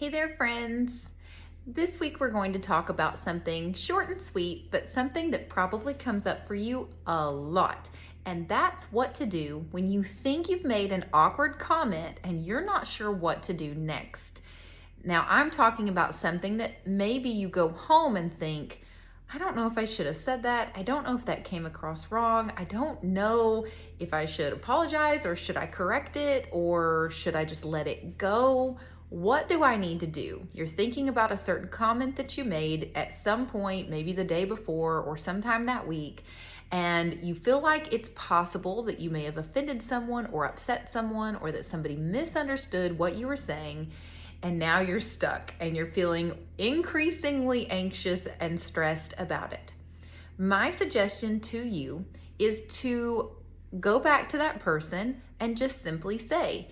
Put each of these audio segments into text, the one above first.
Hey there, friends. This week we're going to talk about something short and sweet, but something that probably comes up for you a lot. And that's what to do when you think you've made an awkward comment and you're not sure what to do next. Now, I'm talking about something that maybe you go home and think, I don't know if I should have said that. I don't know if that came across wrong. I don't know if I should apologize or should I correct it or should I just let it go? What do I need to do? You're thinking about a certain comment that you made at some point, maybe the day before or sometime that week, and you feel like it's possible that you may have offended someone or upset someone or that somebody misunderstood what you were saying, and now you're stuck and you're feeling increasingly anxious and stressed about it. My suggestion to you is to go back to that person and just simply say,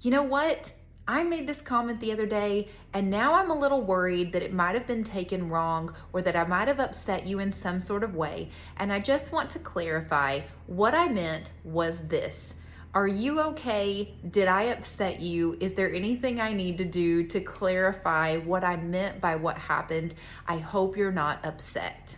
you know what? I made this comment the other day, and now I'm a little worried that it might have been taken wrong or that I might have upset you in some sort of way. And I just want to clarify what I meant was this. Are you okay? Did I upset you? Is there anything I need to do to clarify what I meant by what happened? I hope you're not upset.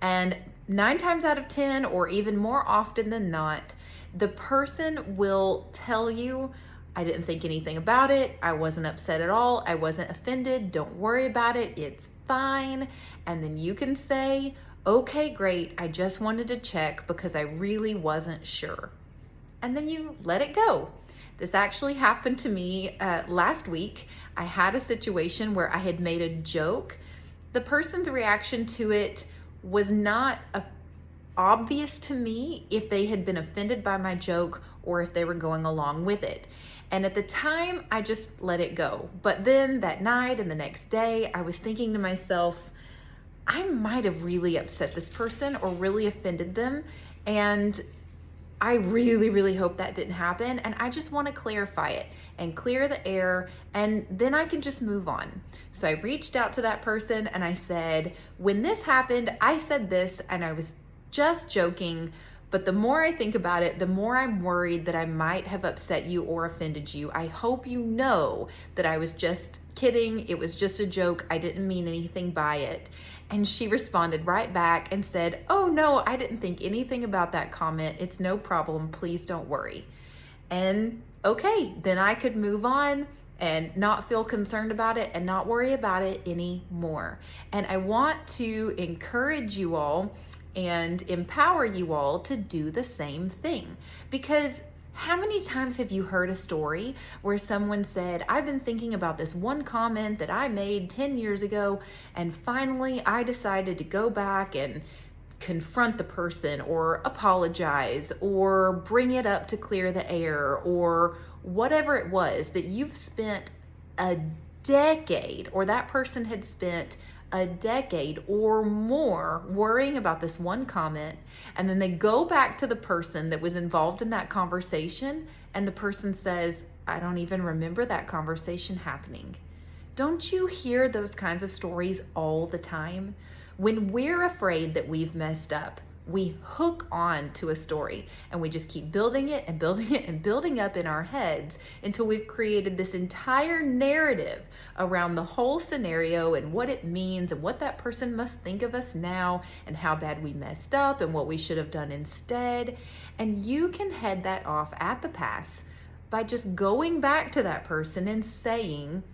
And 9 times out of 10, or even more often than not, the person will tell you, I didn't think anything about it. I wasn't upset at all. I wasn't offended. Don't worry about it. It's fine. And then you can say, okay, great. I just wanted to check because I really wasn't sure. And then you let it go. This actually happened to me last week. I had a situation where I had made a joke. The person's reaction to it was not obvious to me if they had been offended by my joke or if they were going along with it. And at the time, I just let it go. But then that night and the next day, I was thinking to myself, I might have really upset this person or really offended them. And I really, really hope that didn't happen. And I just want to clarify it and clear the air, and then I can just move on. So I reached out to that person and I said, when this happened, I said this and I was just joking. But the more I think about it, the more I'm worried that I might have upset you or offended you. I hope you know that I was just kidding. It was just a joke. I didn't mean anything by it. And she responded right back and said, oh no, I didn't think anything about that comment. It's no problem. Please don't worry. And okay, then I could move on and not feel concerned about it and not worry about it anymore. And I want to encourage you all and empower you all to do the same thing. Because how many times have you heard a story where someone said, I've been thinking about this one comment that I made 10 years ago, and finally I decided to go back and confront the person or apologize or bring it up to clear the air or whatever it was that you've spent a decade, or that person had spent a decade or more worrying about this one comment, and then they go back to the person that was involved in that conversation and the person says, I don't even remember that conversation happening. Don't you hear those kinds of stories all the time? When we're afraid that we've messed up, we hook on to a story and we just keep building it and building it and building up in our heads until we've created this entire narrative around the whole scenario and what it means and what that person must think of us now and how bad we messed up and what we should have done instead. And you can head that off at the pass by just going back to that person and saying,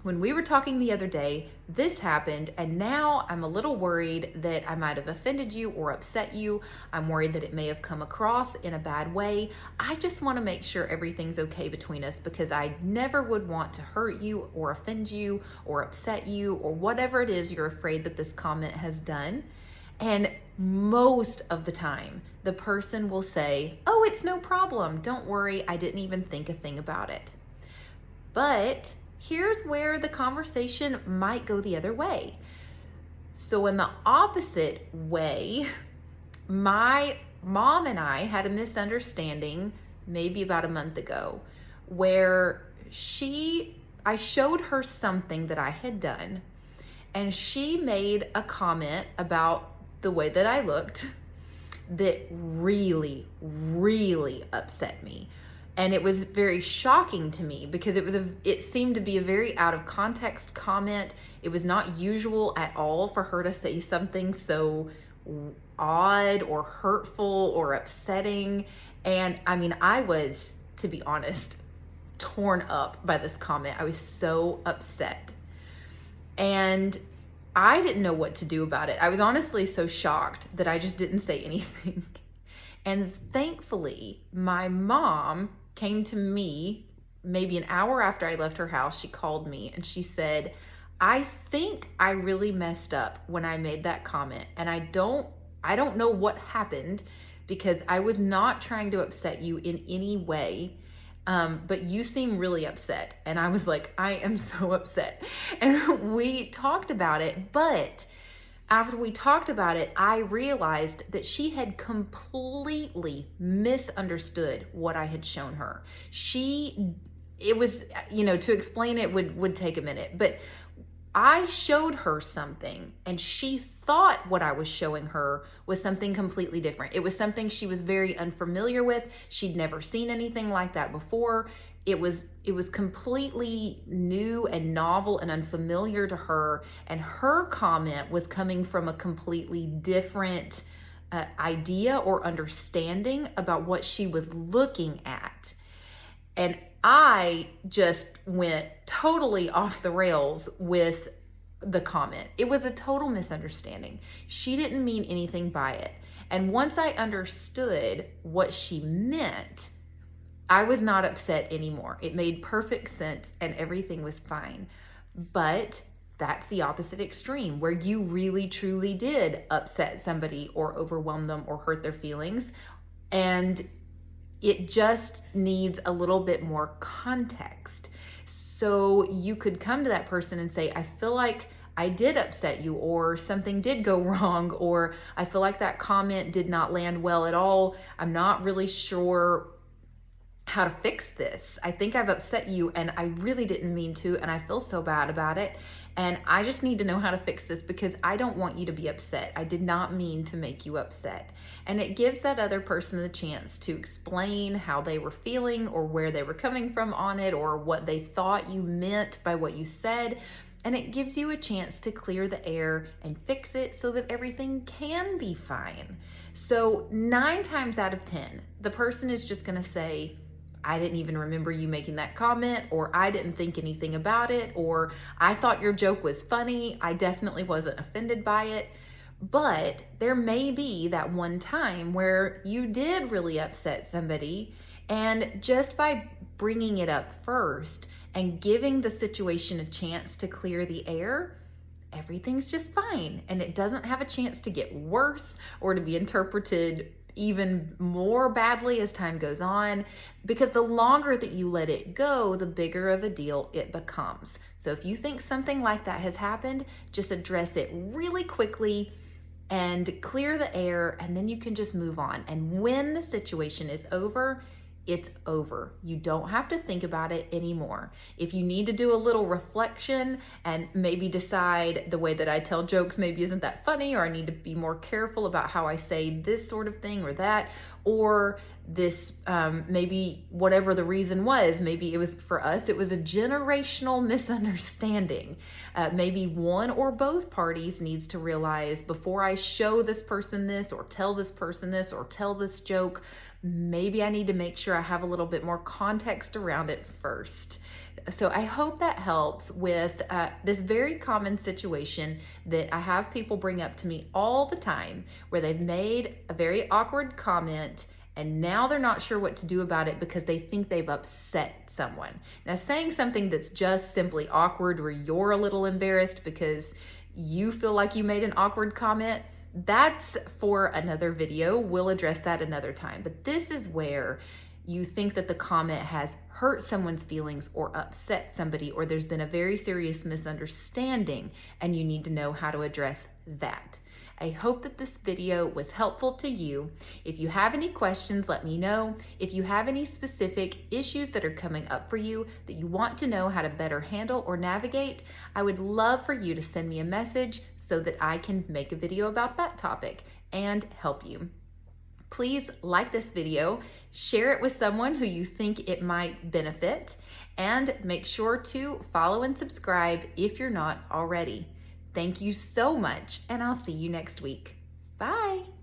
when we were talking the other day, this happened, and now I'm a little worried that I might have offended you or upset you. I'm worried that it may have come across in a bad way. I just want to make sure everything's okay between us because I never would want to hurt you or offend you or upset you or whatever it is you're afraid that this comment has done. And most of the time, the person will say, oh, it's no problem. Don't worry. I didn't even think a thing about it. But here's where the conversation might go the other way. So in the opposite way, my mom and I had a misunderstanding maybe about a month ago where I showed her something that I had done, and she made a comment about the way that I looked that really, really upset me. And it was very shocking to me because it seemed to be a very out of context comment. It was not usual at all for her to say something so odd or hurtful or upsetting. And I mean, I was, to be honest, torn up by this comment. I was so upset. And I didn't know what to do about it. I was honestly so shocked that I just didn't say anything. And thankfully, my mom came to me maybe an hour after I left her house. She called me and she said, I think I really messed up when I made that comment. And I don't know what happened because I was not trying to upset you in any way. But you seem really upset. And I was like, I am so upset. And we talked about it, but after we talked about it, I realized that she had completely misunderstood what I had shown her. It was, to explain it would take a minute, but I showed her something and she thought what I was showing her was something completely different. It was something she was very unfamiliar with. She'd never seen anything like that before. It was completely new and novel and unfamiliar to her. And her comment was coming from a completely different idea or understanding about what she was looking at. And I just went totally off the rails with the comment. It was a total misunderstanding. She didn't mean anything by it. And once I understood what she meant, I was not upset anymore. It made perfect sense and everything was fine. But that's the opposite extreme where you really truly did upset somebody or overwhelm them or hurt their feelings. And it just needs a little bit more context. So you could come to that person and say, I feel like I did upset you, or something did go wrong, or I feel like that comment did not land well at all. I'm not really sure how to fix this. I think I've upset you and I really didn't mean to, and I feel so bad about it. And I just need to know how to fix this because I don't want you to be upset. I did not mean to make you upset. And it gives that other person the chance to explain how they were feeling or where they were coming from on it or what they thought you meant by what you said. And it gives you a chance to clear the air and fix it so that everything can be fine. So 9 times out of 10, the person is just gonna say, I didn't even remember you making that comment, or I didn't think anything about it, or I thought your joke was funny. I definitely wasn't offended by it. But there may be that one time where you did really upset somebody, and just by bringing it up first and giving the situation a chance to clear the air, everything's just fine. And it doesn't have a chance to get worse or to be interpreted even more badly as time goes on, because the longer that you let it go, the bigger of a deal it becomes. So if you think something like that has happened, just address it really quickly and clear the air, and then you can just move on. And when the situation is over, it's over. You don't have to think about it anymore. If you need to do a little reflection and maybe decide the way that I tell jokes maybe isn't that funny, or I need to be more careful about how I say this sort of thing or that, or this maybe whatever the reason was, maybe it was for us, it was a generational misunderstanding. Maybe one or both parties needs to realize, before I show this person this or tell this person this or tell this joke, maybe I need to make sure I have a little bit more context around it first. So I hope that helps with this very common situation that I have people bring up to me all the time, where they've made a very awkward comment and now they're not sure what to do about it because they think they've upset someone. Now, saying something that's just simply awkward, where you're a little embarrassed because you feel like you made an awkward comment, that's for another video. We'll address that another time. But this is where you think that the comment has hurt someone's feelings or upset somebody, or there's been a very serious misunderstanding and you need to know how to address that. I hope that this video was helpful to you. If you have any questions, let me know. If you have any specific issues that are coming up for you that you want to know how to better handle or navigate, I would love for you to send me a message so that I can make a video about that topic and help you. Please like this video, share it with someone who you think it might benefit, and make sure to follow and subscribe if you're not already. Thank you so much, and I'll see you next week. Bye.